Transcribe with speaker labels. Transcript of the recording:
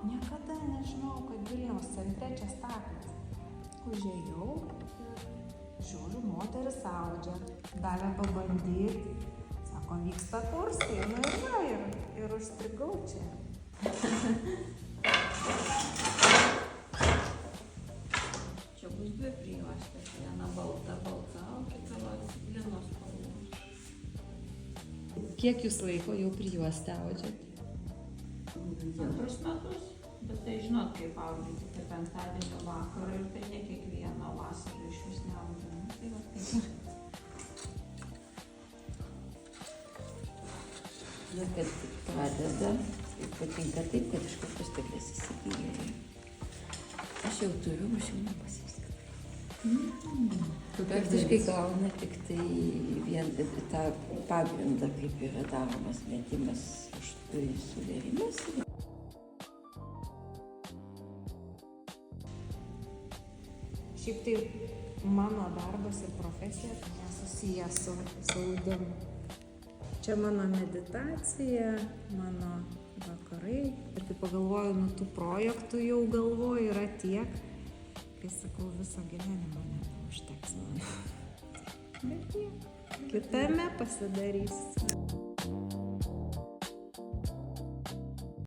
Speaker 1: niekada nežinau, kad Vilniaus centre čia staklės. Užėjau ir žiūriu, moteris audžia, davė pabandyti. Sako, vyksta kursai, nu ir va, ir užstrigau čia.
Speaker 2: Čia bus dvi prijuostės, viena balta, o kita linos spalvos.
Speaker 3: Kiek jūs laiko jau prijuostę audžiat?
Speaker 2: Antrus metus, bet tai žinot, kaip audžiate, tai penktadienio vakarą ir tai ne kiekvieną vasarą iš vis neaudžiame. Tai va taip.
Speaker 4: Ir kad pradeda, tai patinka taip, kad iš karto stiklės įsigyja. Aš jau turiu, aš jau nepasiskaitai. Praktiškai gauna tik tai vien tą pagrindą, kaip yra daromas metimas suvėrimas.
Speaker 1: Šiaip tai mano darbas ir profesija nesusijęs su audimu. Čia mano meditacija, mano vakarai. Ir kai pagalvoju, tų projektų jau galvoju yra tiek, kai sakau, viso gyvenimo neužteks man. Bet tiek, kitame pasidarys.